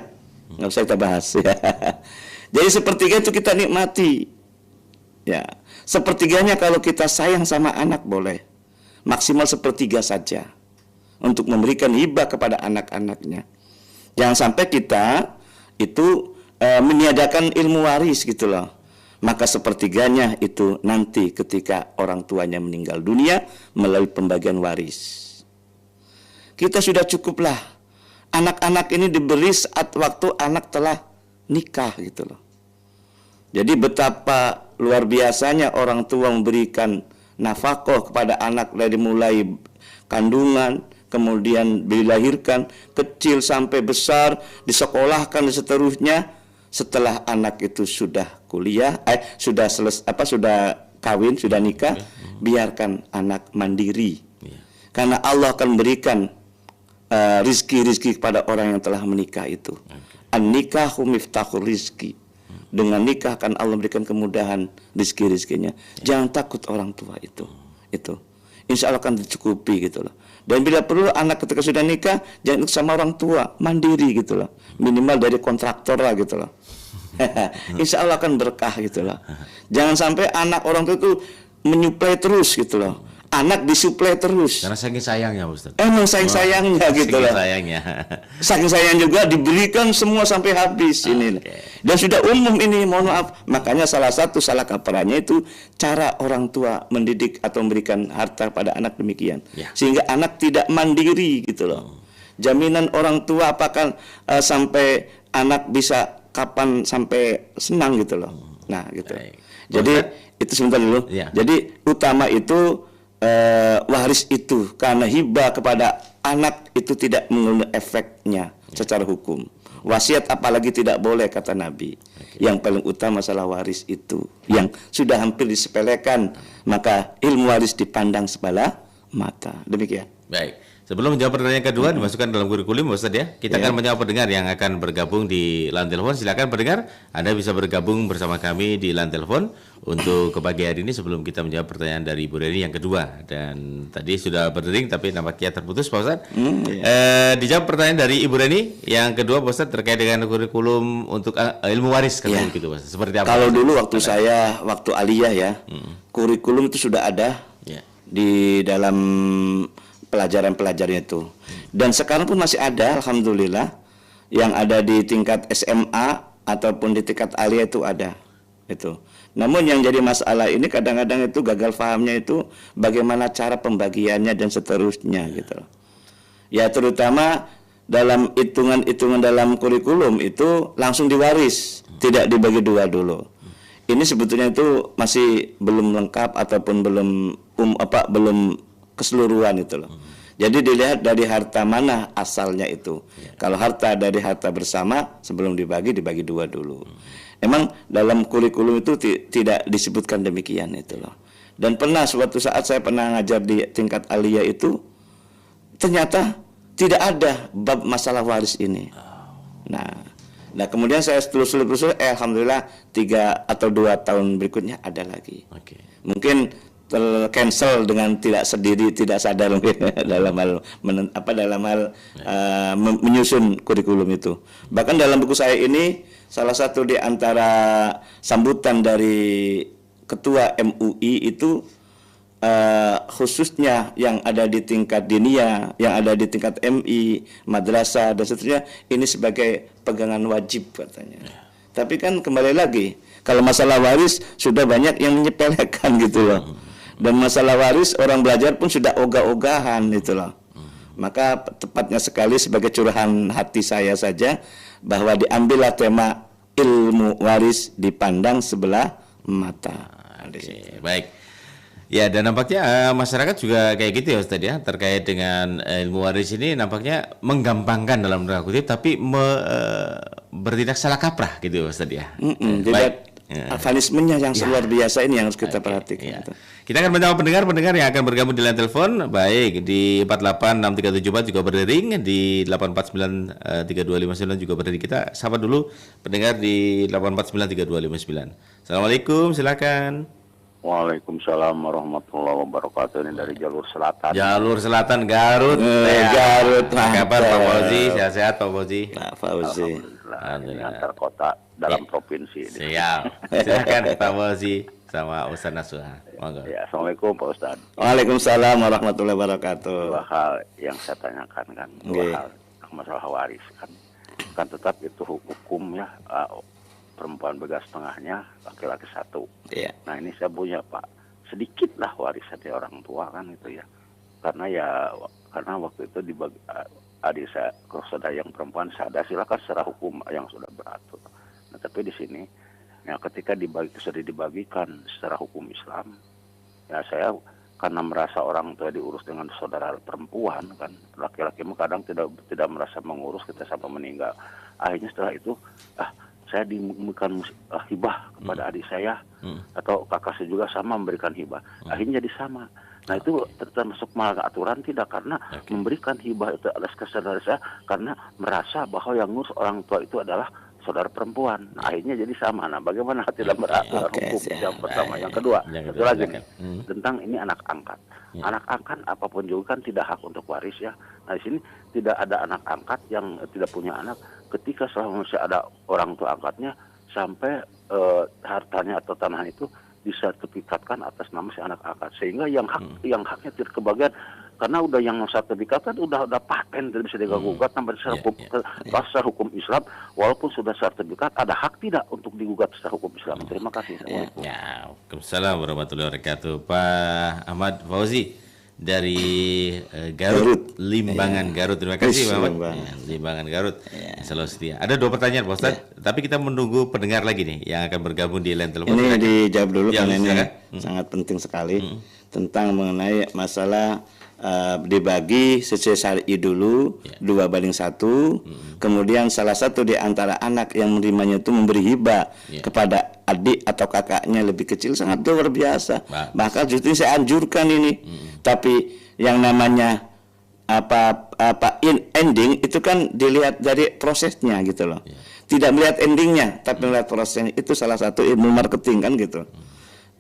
Speaker 2: Nggak usah kita bahas ya. Jadi sepertiga itu kita nikmati. Ya, sepertiganya kalau kita sayang sama anak boleh. Maksimal sepertiga saja untuk memberikan hibah kepada anak-anaknya. Jangan sampai kita itu meniadakan ilmu waris gitu loh. Maka sepertiganya itu nanti ketika orang tuanya meninggal dunia melalui pembagian waris. Kita sudah cukuplah. Anak-anak ini diberi saat waktu anak telah nikah gitu loh. Jadi betapa luar biasanya orang tua memberikan nafkah kepada anak dari mulai kandungan, kemudian dilahirkan, kecil sampai besar, disekolahkan dan seterusnya. Setelah anak itu sudah kuliah, sudah kawin, sudah nikah, biarkan anak mandiri. Karena Allah akan memberikan rizki kepada orang yang telah menikah itu. An-nikahu miftahul rizki. Dengan nikah akan Allah memberikan kemudahan rizkinya. Jangan takut orang tua itu. Insya Allah akan dicukupi gitu loh. Dan bila perlu anak ketika sudah nikah jangan ikut sama orang tua, mandiri gitu loh. Minimal dari kontraktor lah gitu loh. Insya Allah akan berkah gitu loh. Jangan sampai anak orang tua itu menyuplai terus gitu loh. Anak disuplai terus.
Speaker 1: Karena saking sayangnya Ustaz.
Speaker 2: Emang sayangnya gitu loh. Saking sayang juga diberikan semua sampai habis ini. Dan sudah umum ini, mohon maaf. Makanya salah satu salah kaprahnya itu cara orang tua mendidik atau memberikan harta pada anak demikian. Sehingga anak tidak mandiri gitu loh. Jaminan orang tua apakah sampai anak bisa kapan sampai senang gitu loh. Nah gitu. Jadi itu sebentar dulu. Jadi utama itu waris itu karena hibah kepada anak itu tidak mengandung efeknya secara hukum. Wasiat apalagi tidak boleh kata Nabi. Yang paling utama masalah waris itu yang sudah hampir disepelekan, maka ilmu waris dipandang sebelah mata. Demikian.
Speaker 1: Baik. Sebelum menjawab pertanyaan kedua dimasukkan dalam kurikulum Ustaz ya. Kita akan menjawab pendengar yang akan bergabung di line telepon. Silakan pendengar, Anda bisa bergabung bersama kami di line telepon untuk ke pagi hari ini sebelum kita menjawab pertanyaan dari Ibu Reni yang kedua. Dan tadi sudah berdering tapi nampaknya terputus Pak Ustaz. Dijawab pertanyaan dari Ibu Reni yang kedua Pak Ustaz terkait dengan kurikulum untuk ilmu waris kan begitu Pak Ustaz. Seperti apa?
Speaker 2: Kalau dulu waktu saya waktu aliyah ya, kurikulum itu sudah ada di dalam pelajaran-pelajaran itu. Dan sekarang pun masih ada, alhamdulillah. yang ada di tingkat SMA ataupun di tingkat alia itu ada. Itu. Namun yang jadi masalah ini kadang-kadang itu gagal pahamnya itu bagaimana cara pembagiannya dan seterusnya gitu. Ya terutama dalam hitungan-hitungan dalam kurikulum itu langsung diwaris, tidak dibagi dua dulu. Ini sebetulnya itu masih belum lengkap ataupun belum keseluruhan itu loh. Jadi dilihat dari harta mana asalnya itu. Kalau harta dari harta bersama sebelum dibagi dua dulu. Emang dalam kurikulum itu tidak disebutkan demikian itu loh. Dan pernah suatu saat saya pernah ngajar di tingkat aliyah itu ternyata tidak ada bab masalah waris ini. Nah kemudian saya telusuri, alhamdulillah 3 atau 2 tahun berikutnya ada lagi. Mungkin tercancel dengan tidak sadar dalam hal menyusun kurikulum itu. Bahkan dalam buku saya ini salah satu di antara sambutan dari ketua MUI itu khususnya yang ada di tingkat diniyah, yang ada di tingkat MI, madrasah dan seterusnya, ini sebagai pegangan wajib katanya. Tapi kan kembali lagi, kalau masalah waris sudah banyak yang menyepelekan gitu loh. Dan masalah waris orang belajar pun sudah ogah-ogahan gitu loh. Maka tepatnya sekali sebagai curahan hati saya saja bahwa diambillah tema ilmu waris dipandang sebelah mata.
Speaker 1: Baik. Ya, dan nampaknya masyarakat juga kayak gitu ya Ustaz ya, terkait dengan ilmu waris ini nampaknya menggampangkan dalam tanda kutip, tapi bertindak salah kaprah gitu Ustaz ya.
Speaker 2: Baik. Avanismenya yang luar biasa ini yang harus kita perhatikan.
Speaker 1: Kita akan menjawab pendengar yang akan bergabung di line telepon, baik di 486374 juga berdering, di 8493259 juga berdering. Kita sapa dulu pendengar di 8493259. Assalamualaikum, silakan.
Speaker 3: Waalaikumsalam warahmatullahi wabarakatuh. Ini dari jalur selatan.
Speaker 1: Jalur selatan Garut.
Speaker 2: Garut.
Speaker 1: Apa kabar Pak Fauzi? Sehat-sehat Pak Fauzi?
Speaker 2: Pak Fauzi.
Speaker 3: Ini antar kota dalam provinsi.
Speaker 1: Siap. Silakan Pak Fauzi sama Ustaz Nasuha. Monggo.
Speaker 3: Ya, Assalamualaikum Pak Ustaz.
Speaker 2: Waalaikumsalam warahmatullahi wabarakatuh.
Speaker 3: Dua hal yang saya tanyakan kan, dua hal masalah waris kan tetap itu hukum ya. Perempuan begas setengahnya, laki-laki 1. Nah ini saya punya Pak, sedikit lah warisan dari orang tua kan itu ya. Karena waktu itu dibagi adik saya, kalau saudara yang perempuan sadar silakan secara hukum yang sudah beratur. Nah tapi di sini, ya ketika sudah dibagikan secara hukum Islam, ya saya karena merasa orang tua diurus dengan saudara perempuan kan, laki-laki kadang tidak merasa mengurus kita sampai meninggal. Akhirnya setelah itu, saya memberikan hibah kepada adik saya atau kakak saya juga sama memberikan hibah. Akhirnya jadi sama. Nah itu termasuk malah aturan tidak, karena memberikan hibah itu atas kesadaran saya karena merasa bahwa yang ngurus orang tua itu adalah saudara perempuan. Nah, akhirnya jadi sama. Nah bagaimana tidak beratur hukum yang pertama. Yang kedua, satu lagi tentang ini anak angkat. Anak angkat apapun juga kan tidak hak untuk waris ya. Nah di sini tidak ada anak angkat yang tidak punya anak. Ketika selama masih ada orang tua angkatnya sampai hartanya atau tanah itu disertifikatkan atas nama si anak angkat, sehingga yang haknya tidak kebagian karena udah yang sertifikatkan udah paten, tidak bisa digugat tanpa secara hukum Islam, walaupun sudah sertifikat ada hak tidak untuk digugat secara hukum Islam. Terima kasih.
Speaker 1: Waalaikumsalam warahmatullahi wabarakatuh. Pak Ahmad Fauzi dari Garut, Limbangan Garut. Terima kasih Pak Ahmad. Limbangan Garut. Selalu setia. Ada 2 pertanyaan Pak Ustaz, tapi kita menunggu pendengar lagi nih yang akan bergabung di line telepon.
Speaker 2: Ini dijawab dulu karena ini sangat penting sekali tentang mengenai masalah dibagi sesuai syar'i dulu 2:1. Kemudian salah satu di antara anak yang menerimanya itu memberi hibah kepada adik atau kakaknya lebih kecil, sangat luar biasa. Maka justru saya anjurkan ini. Tapi yang namanya ending itu kan dilihat dari prosesnya gitu loh. Tidak melihat endingnya, tapi melihat prosesnya. Itu salah satu ilmu marketing kan gitu.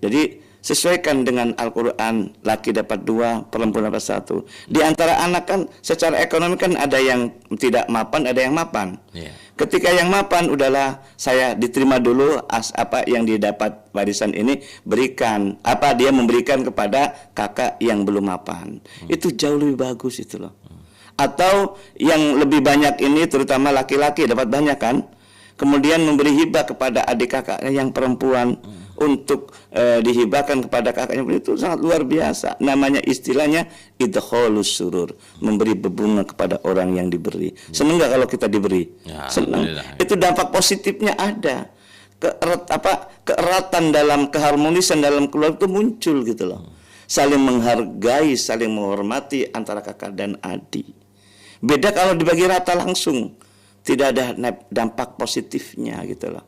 Speaker 2: Jadi sesuaikan dengan Al-Quran, laki dapat 2, perempuan dapat 1. Di antara anak kan secara ekonomi kan ada yang tidak mapan, ada yang mapan. Ketika yang mapan udahlah saya diterima dulu apa yang didapat warisan ini, berikan dia memberikan kepada kakak yang belum mapan. Itu jauh lebih bagus itu loh. Atau yang lebih banyak ini terutama laki-laki dapat banyak kan, kemudian memberi hibah kepada adik kakaknya yang perempuan untuk dihibahkan kepada kakaknya, itu sangat luar biasa. Namanya istilahnya idkhalus surur, memberi berbunga kepada orang yang diberi. Senang nggak kalau kita diberi?
Speaker 1: Ya,
Speaker 2: senang. Itu dampak positifnya ada. Keeratan dalam keharmonisan dalam keluarga itu muncul gitu loh. Saling menghargai, saling menghormati antara kakak dan adik. Beda kalau dibagi rata langsung, tidak ada dampak positifnya gitu loh.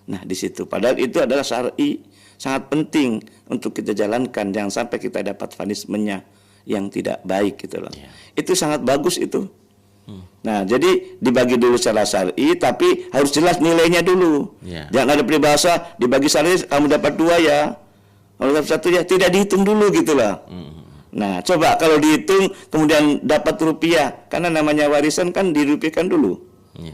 Speaker 2: Nah di situ, padahal itu adalah syar'i, sangat penting untuk kita jalankan, jangan sampai kita dapat punishment-nya yang tidak baik gitu loh. Itu sangat bagus itu. Nah jadi dibagi dulu secara syar'i, tapi harus jelas nilainya dulu. Jangan ada peribahasa dibagi syar'i kamu dapat 2 ya, kalau dapat 1 ya, tidak dihitung dulu gitu loh. Nah, coba kalau dihitung kemudian dapat rupiah, karena namanya warisan kan dirupiahkan dulu.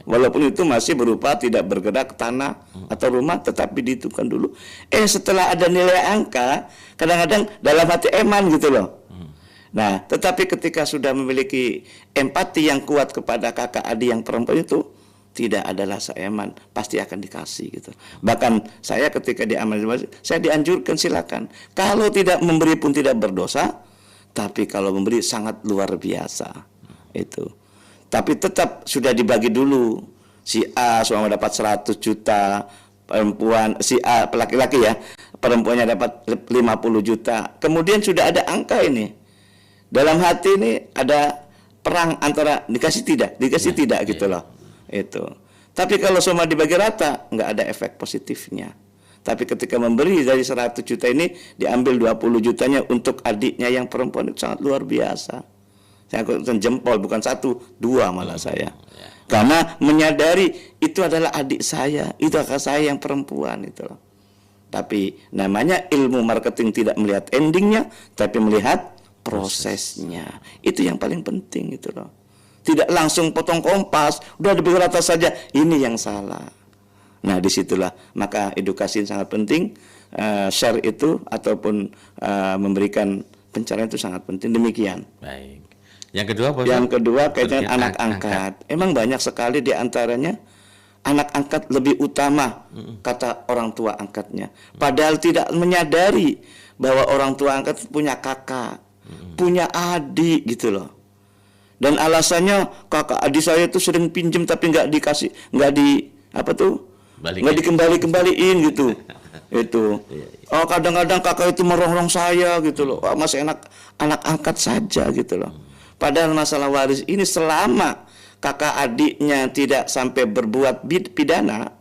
Speaker 2: Walaupun itu masih berupa tidak bergerak tanah atau rumah, tetapi dihitungkan dulu. Setelah ada nilai angka, kadang-kadang dalam hati eman gitu loh. Nah, tetapi ketika sudah memiliki empati yang kuat kepada kakak adik yang perempuan itu, tidak ada rasa eman, pasti akan dikasih gitu. Bahkan saya ketika diamal, saya dianjurkan silakan. Kalau tidak memberi pun tidak berdosa, tapi kalau memberi sangat luar biasa itu. Tapi tetap sudah dibagi dulu. Si A selama dapat 100 juta, perempuan si A laki-laki ya, perempuannya dapat 50 juta. Kemudian sudah ada angka ini. Dalam hati ini ada perang antara dikasih tidak gitu loh. Itu. Tapi kalau semua dibagi rata, nggak ada efek positifnya. Tapi ketika memberi dari 100 juta ini diambil 20 jutanya untuk adiknya yang perempuan, itu sangat luar biasa. Saya angkutkan jempol, bukan 1, 2 malah saya. Karena menyadari itu adalah adik saya, itu kakak saya yang perempuan itu loh. Tapi namanya ilmu marketing tidak melihat endingnya, tapi melihat prosesnya. Itu yang paling penting itu loh. Tidak langsung potong kompas, udah diberi rata saja, ini yang salah. Nah disitulah maka edukasi sangat penting, share itu ataupun memberikan pencerahan itu sangat penting. Demikian.
Speaker 1: Baik. Yang kedua apa?
Speaker 2: Yang kedua kaitan anak angkat. Emang banyak sekali di antaranya anak angkat lebih utama kata orang tua angkatnya. Padahal tidak menyadari bahwa orang tua angkat punya kakak, punya adik gitu loh. Dan alasannya kakak adik saya itu sering pinjem tapi nggak dikasih, nggak dikembaliin gitu. Itu. Oh kadang-kadang kakak itu merongrong saya gitu loh. Oh, masih anak angkat saja gitu loh. Padahal masalah waris ini selama kakak adiknya tidak sampai berbuat pidana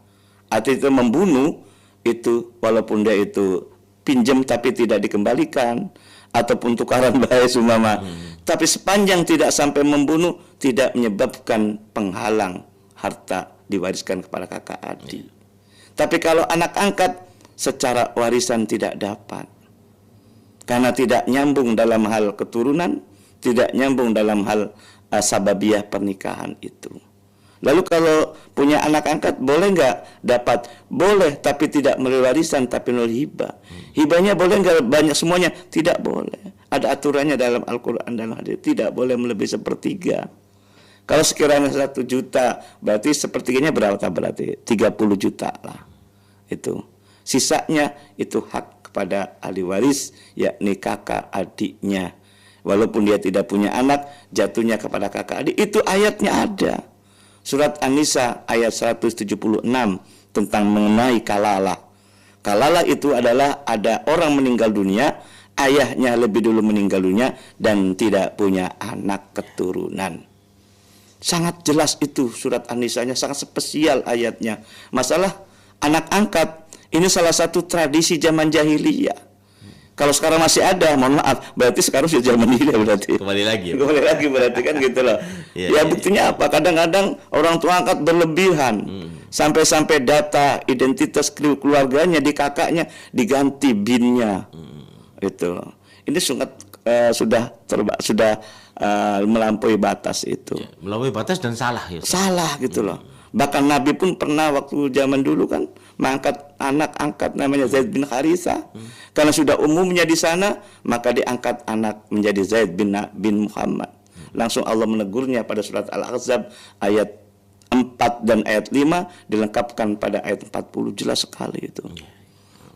Speaker 2: atau itu membunuh, itu walaupun dia itu pinjam tapi tidak dikembalikan ataupun tukaran baik sumama, tapi sepanjang tidak sampai membunuh, tidak menyebabkan penghalang harta diwariskan kepada kakak adik. Tapi kalau anak angkat secara warisan tidak dapat, karena tidak nyambung dalam hal keturunan, tidak nyambung dalam hal sababiah pernikahan itu. Lalu kalau punya anak angkat boleh nggak dapat? Boleh, tapi tidak melalui warisan, tapi melalui hibah. Hibahnya boleh nggak banyak semuanya? Tidak boleh. Ada aturannya dalam Al-Quran dan hadis, tidak boleh melebihi 1/3. Kalau sekiranya 1 juta, berarti sepertiganya berapa? Berarti 30 juta lah. Itu. Sisanya itu hak kepada ahli waris, yakni kakak adiknya. Walaupun dia tidak punya anak, jatuhnya kepada kakak adik. Itu ayatnya ada. Surat An-Nisa ayat 176 tentang mengenai kalalah. Kalalah itu adalah ada orang meninggal dunia, ayahnya lebih dulu meninggal dunia dan tidak punya anak keturunan. Sangat jelas itu surat An-Nisanya, sangat spesial ayatnya. Masalah anak angkat ini salah satu tradisi zaman jahiliyah. Kalau sekarang masih ada, mohon maaf, berarti sekarang sudah zaman jahiliyah berarti.
Speaker 1: Kembali lagi
Speaker 2: Berarti kan gitu loh. Ya buktinya apa? Kadang-kadang orang tua angkat berlebihan. Sampai-sampai data identitas keluarganya di kakaknya diganti binnya. Itu. Ini sudah melampaui batas itu.
Speaker 1: Ya, melampaui batas dan salah ya.
Speaker 2: Salah gitu loh. Bahkan Nabi pun pernah waktu zaman dulu kan mengangkat anak angkat namanya Zaid bin Haritha. Karena sudah umumnya di sana, maka diangkat anak menjadi Zaid bin Muhammad. Langsung Allah menegurnya pada surat Al-Ahzab ayat 4 dan ayat 5 dilengkapkan pada ayat 40, jelas sekali itu.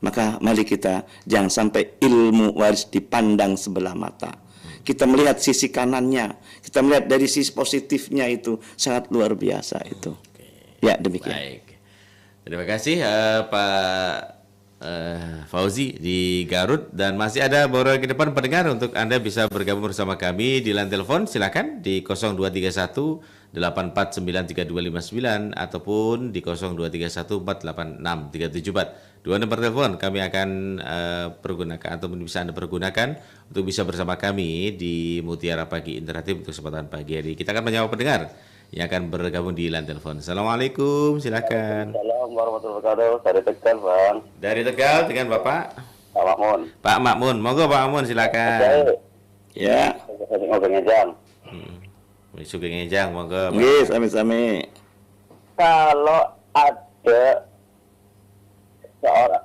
Speaker 2: Maka mari kita jangan sampai ilmu waris dipandang sebelah mata. Kita melihat sisi kanannya, kita melihat dari sisi positifnya, itu sangat luar biasa itu. Ya, demikian.
Speaker 1: Baik. Terima kasih Pak Fauzi di Garut, dan masih ada beberapa ke depan pendengar untuk Anda bisa bergabung bersama kami di line telepon. Silakan di 0231 849329 ataupun di 0231 486374. Dua nomor telepon kami akan pergunakan atau bisa Anda pergunakan untuk bisa bersama kami di Mutiara Pagi Interaktif untuk kesempatan pagi hari. Kita akan menyapa pendengar yang akan bergabung di line telepon. Assalamualaikum, silakan.
Speaker 3: Assalamualaikum warahmatullahi wabarakatuh. Dari Tegal, Bang.
Speaker 1: Dari Tegal dengan Bapak
Speaker 3: Pak Makmun.
Speaker 1: Pak Makmun, monggo Pak Makmun, silakan.
Speaker 2: Ya.
Speaker 3: Ngobrol ngejang.
Speaker 1: Sugeng ngejang, monggo.
Speaker 2: Nggih, sami-sami.
Speaker 3: Kalau ada seorang,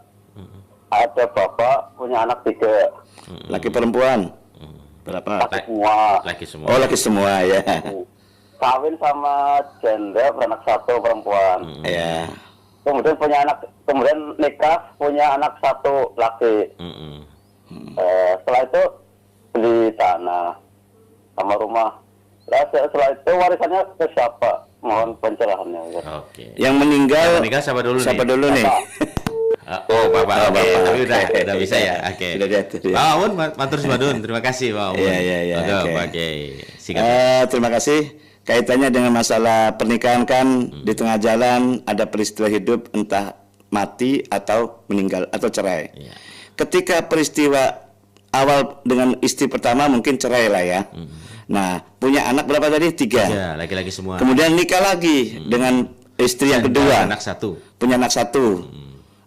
Speaker 3: ada bapak punya anak 3,
Speaker 2: Laki perempuan. Berapa?
Speaker 3: laki semua.
Speaker 1: Laki semua.
Speaker 2: Oh, laki semua ya.
Speaker 3: Kawin sama janda beranak 1 perempuan.
Speaker 2: Ya.
Speaker 3: Kemudian punya anak, kemudian nikah punya anak 1 laki. Setelah itu beli tanah sama rumah. Nah, setelah itu warisannya ke siapa? Mohon pencerahannya. Ya.
Speaker 1: Oke.
Speaker 2: Yang meninggal
Speaker 1: siapa dulu nih?
Speaker 2: siapa dulu nih?
Speaker 1: Oh, Bapak. Oke,
Speaker 2: Bapak.
Speaker 1: tapi udah
Speaker 2: Oke.
Speaker 1: bisa ya. Oke.
Speaker 2: Sudah diatur ya.
Speaker 1: Pak Amun, matur sumadun. Terima kasih Pak Amun.
Speaker 2: Iya,
Speaker 1: Oke. Singkat.
Speaker 2: Terima kasih. Kaitannya dengan masalah pernikahan kan di tengah jalan ada peristiwa hidup, entah mati atau meninggal atau cerai.
Speaker 1: Iya.
Speaker 2: Ketika peristiwa awal dengan istri pertama mungkin cerai lah ya. Nah, punya anak berapa tadi? 3.
Speaker 1: Ya, laki-laki semua.
Speaker 2: Kemudian nikah lagi dengan istri yang
Speaker 1: Janda
Speaker 2: kedua.
Speaker 1: anak 1.
Speaker 2: Punya anak 1.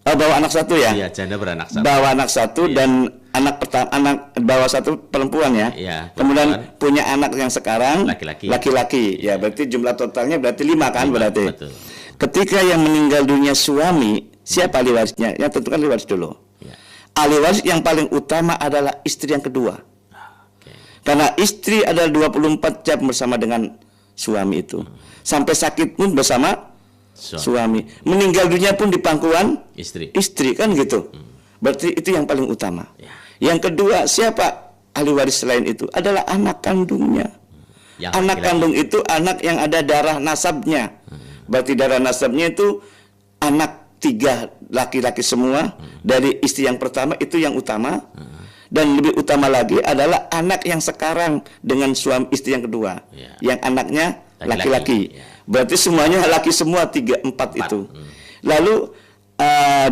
Speaker 2: Oh, bawa anak 1 ya?
Speaker 1: Iya, janda beranak 1.
Speaker 2: Bawa anak 1 dan anak pertama, anak bawa 1 perempuan ya.
Speaker 1: Iya,
Speaker 2: Kemudian
Speaker 1: perempuan.
Speaker 2: punya anak yang sekarang
Speaker 1: Laki-laki.
Speaker 2: Laki-laki. Ya, berarti jumlah totalnya berarti 5 kan berarti.
Speaker 1: Betul.
Speaker 2: Ketika yang meninggal dunia suami, siapa ahli warisnya? Yang tentukan ahli waris dulu.
Speaker 1: Ya.
Speaker 2: Ahli waris yang paling utama adalah istri yang kedua.
Speaker 1: Oke.
Speaker 2: Karena istri adalah 24 jam bersama dengan suami itu. Sampai sakit pun bersama suami. Meninggal dunia pun di pangkuan istri kan gitu. Berarti itu yang paling utama.
Speaker 1: Ya.
Speaker 2: Yang kedua, siapa ahli waris selain itu? Adalah anak kandungnya.
Speaker 1: Yang
Speaker 2: Anak
Speaker 1: laki-laki.
Speaker 2: kandung itu anak yang ada darah nasabnya. Berarti darah nasabnya itu anak 3 laki-laki semua dari istri yang pertama, itu yang utama. Dan lebih utama lagi adalah anak yang sekarang dengan suami istri yang kedua, yang anaknya laki-laki. Berarti semuanya laki semua, 3, 4 itu. Lalu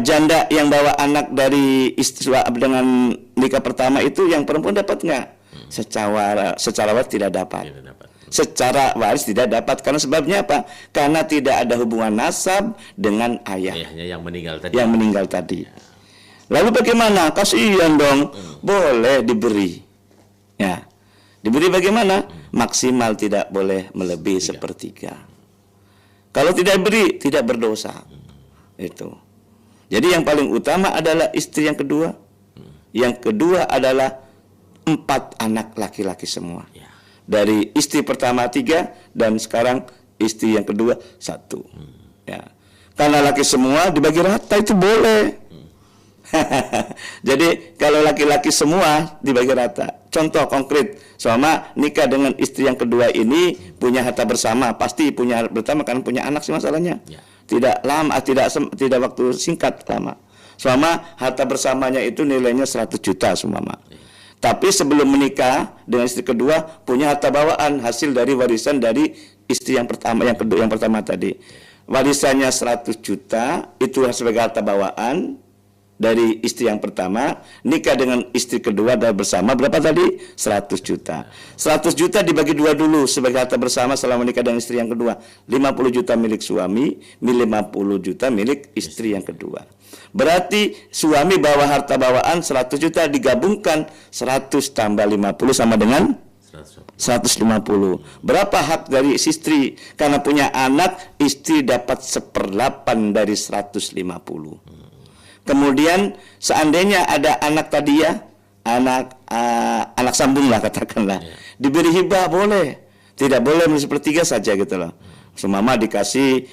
Speaker 2: janda yang bawa anak dari istri dengan nikah pertama itu yang perempuan dapat nggak? Secara waris tidak dapat. Secara waris tidak dapat. Karena sebabnya apa? Karena tidak ada hubungan nasab dengan ayah.
Speaker 1: Ayahnya yang meninggal tadi.
Speaker 2: Yang meninggal tadi. Lalu bagaimana? Kasihan dong. Boleh diberi. Ya. Diberi bagaimana? Maksimal tidak boleh melebihi 1/3. Kalau tidak beri, tidak berdosa. Itu. Jadi yang paling utama adalah istri yang kedua. Yang kedua adalah 4 anak laki-laki semua. Dari istri pertama 3 dan sekarang istri yang kedua 1. Ya. Karena laki semua dibagi rata itu boleh. Jadi kalau laki-laki semua dibagi rata. Contoh konkret, sama nikah dengan istri yang kedua ini punya harta bersama, pasti punya bersama kan punya anak sih masalahnya. Tidak lama, tidak waktu singkat lama. Selama harta bersamanya itu nilainya 100 juta semua. Tapi sebelum menikah dengan istri kedua punya harta bawaan hasil dari warisan dari istri yang pertama, yang kedua, yang pertama tadi. Warisannya 100 juta itu sebagai harta bawaan dari istri yang pertama. Nikah dengan istri kedua dan bersama berapa tadi? 100 juta. 100 juta dibagi 2 dulu sebagai harta bersama selama menikah dengan istri yang kedua. 50 juta milik suami, 50 juta milik istri yang kedua. Berarti suami bawa harta bawaan 100 juta digabungkan 100 tambah 50 sama dengan 150. Berapa hak dari istri? Karena punya anak, istri dapat 1/8 dari 150. Kemudian seandainya ada anak tadi ya, anak sambung lah katakanlah. Diberi hibah boleh, tidak boleh sepertiga saja gitu loh. Semama dikasih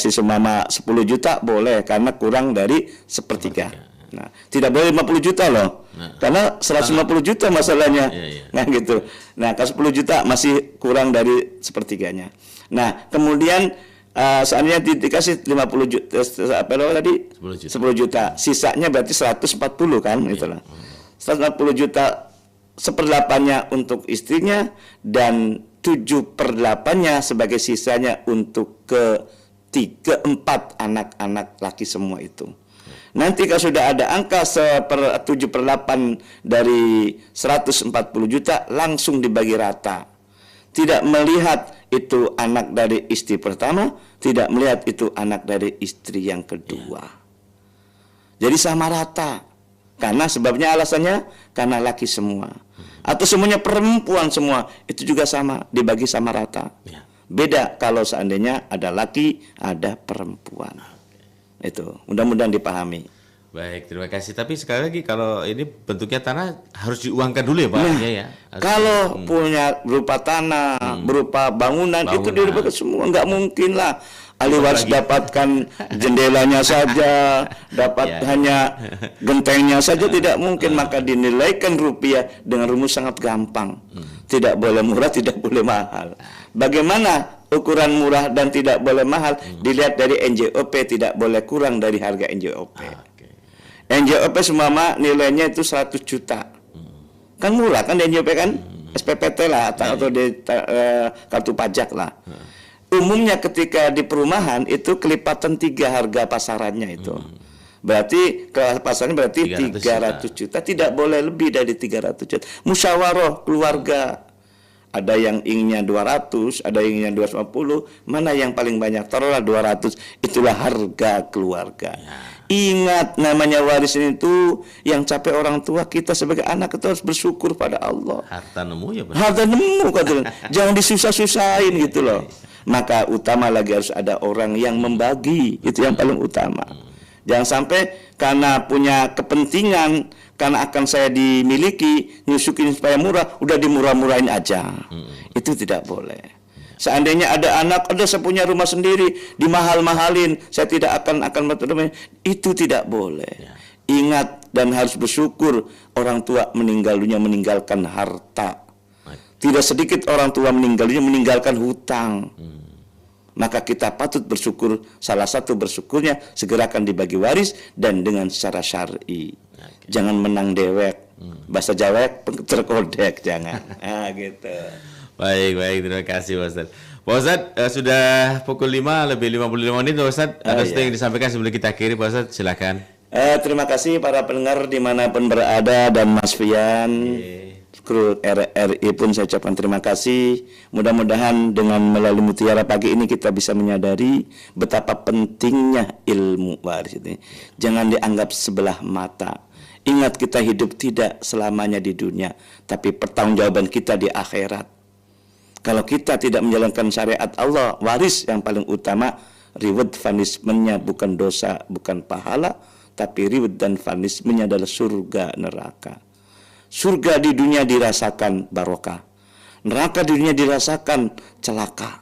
Speaker 2: semama 10 juta boleh karena kurang dari sepertiga. Nah, tidak boleh 50 juta loh. Karena 150 juta masalahnya. Nah, gitu. Nah, kalau 10 juta masih kurang dari sepertiganya. Nah, kemudian seandainya dikasih 50 juta apa tadi? 10 juta. Sisanya berarti 140 kan itulah. 140 juta seperdelapannya untuk istrinya dan 7/8-nya sebagai sisanya untuk keempat anak-anak laki semua itu. Nanti kalau sudah ada angka 7/8 dari 140 juta langsung dibagi rata. Tidak melihat itu anak dari istri pertama, tidak melihat itu anak dari istri yang kedua. Jadi sama rata. Karena sebabnya alasannya karena laki semua. Atau semuanya perempuan semua, itu juga sama, dibagi sama rata. Beda kalau seandainya ada laki, ada perempuan. Itu mudah-mudahan dipahami.
Speaker 1: Baik, terima kasih. Tapi sekali lagi kalau ini bentuknya tanah harus diuangkan dulu ya Pak?
Speaker 2: Nah,
Speaker 1: ya.
Speaker 2: Kalau punya berupa tanah, berupa bangunan itu dirubah semua, nggak mungkin lah. Ahli waris dapatkan jendelanya saja, dapat hanya gentengnya saja, tidak mungkin. Maka dinilaikan rupiah dengan rumus sangat gampang. Tidak boleh murah, tidak boleh mahal. Bagaimana ukuran murah dan tidak boleh mahal? Dilihat dari NJOP, tidak boleh kurang dari harga NJOP. NJOP semua nilainya itu 100 juta. Kan murah kan NJOP kan? SPPT lah atau di kartu pajak lah. Umumnya ketika di perumahan itu kelipatan 3 harga pasarannya itu. Berarti ke pasarnya berarti 300 juta. Tidak boleh lebih dari 300 juta. Musyawarah keluarga. Ada yang inginnya 200, ada yang inginnya 250. Mana yang paling banyak? Taruhlah 200. Itulah harga keluarga. Ingat, namanya warisan itu yang capek orang tua. Kita sebagai anak itu harus bersyukur pada Allah.
Speaker 1: Harta nemu ya Pak.
Speaker 2: Harta nemu katanya. Jangan disusah-susahin gitu loh. Maka utama lagi harus ada orang yang membagi. Itu yang paling utama. Jangan sampai karena punya kepentingan, karena akan saya dimiliki, nyusukin supaya murah, udah dimurah-murahin aja. Itu tidak boleh. Seandainya ada anak, saya punya rumah sendiri, dimahal-mahalin, saya tidak akan itu tidak boleh. Ingat dan harus bersyukur orang tua meninggalkan harta. Tidak sedikit orang tua meninggalkan hutang. Maka kita patut bersyukur. Salah satu bersyukurnya segerakan dibagi waris dan dengan secara syar'i. Jangan menang dewek. Bahasa Jawa terkodek, jangan. Gitu.
Speaker 1: Baik, terima kasih Pak Ustadz. Pak Ustadz, sudah pukul 5 lebih 55 menit Pak Ustadz. Ada sesuatu yang disampaikan sebelum kita akhiri Pak Ustadz, silakan.
Speaker 2: Terima kasih para pendengar dimanapun berada dan Mas Fian. Kru RRI pun saya ucapkan terima kasih. Mudah-mudahan dengan melalui Mutiara Pagi ini kita bisa menyadari betapa pentingnya ilmu waris ini. Jangan dianggap sebelah mata. Ingat, kita hidup tidak selamanya di dunia, tapi pertanggungjawaban kita di akhirat. Kalau kita tidak menjalankan syariat Allah, waris yang paling utama, reward punishment-nya bukan dosa, bukan pahala, tapi reward dan punishment-nya adalah surga neraka. Surga di dunia dirasakan barokah, neraka di dunia dirasakan celaka,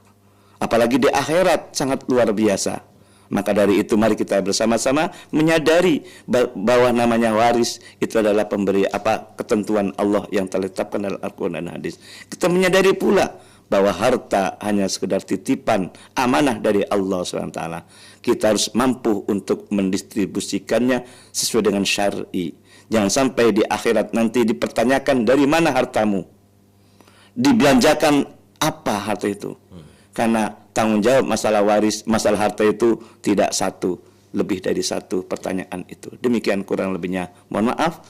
Speaker 2: apalagi di akhirat sangat luar biasa. Maka dari itu mari kita bersama-sama menyadari bahwa namanya waris itu adalah pemberi ketentuan Allah yang telah ditetapkan dalam Al-Quran dan hadis. Kita menyadari pula bahwa harta hanya sekedar titipan amanah dari Allah SWT. Kita harus mampu untuk mendistribusikannya sesuai dengan syar'i. Jangan sampai di akhirat nanti dipertanyakan dari mana hartamu, dibelanjakan apa harta itu. Karena tanggung jawab masalah waris, masalah harta itu tidak satu, lebih dari satu pertanyaan itu. Demikian kurang lebihnya. Mohon maaf.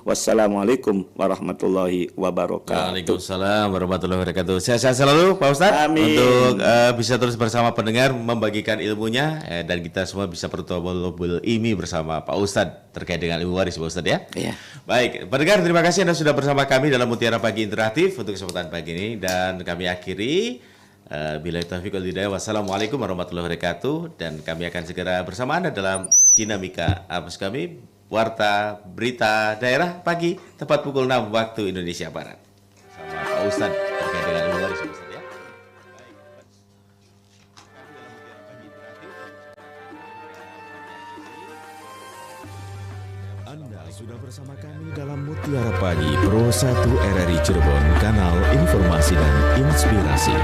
Speaker 2: Wassalamualaikum warahmatullahi wabarakatuh.
Speaker 1: Waalaikumsalam warahmatullahi wabarakatuh. Sehat-sehat selalu Pak Ustadz.
Speaker 2: Amin.
Speaker 1: Untuk bisa terus bersama pendengar membagikan ilmunya dan kita semua bisa bertobol-tobol ilmi bersama Pak Ustadz terkait dengan ilmu waris Pak Ustadz ya.
Speaker 2: Iya.
Speaker 1: Baik, pendengar terima kasih Anda sudah bersama kami dalam Mutiara Pagi Interaktif untuk kesempatan pagi ini dan kami akhiri. Billahi taufiq wal hidayah. Wassalamualaikum warahmatullahi wabarakatuh. Dan kami akan segera bersama Anda dalam dinamika apus kami Warta Berita Daerah Pagi tepat pukul 6 waktu Indonesia Barat. Sama Pak Ustadz terkait dengan ilmu waris, Ustadz ya. Anda sudah bersama kami dalam Mutiara Pagi Pro 1 RRI Cirebon, kanal informasi dan inspirasi.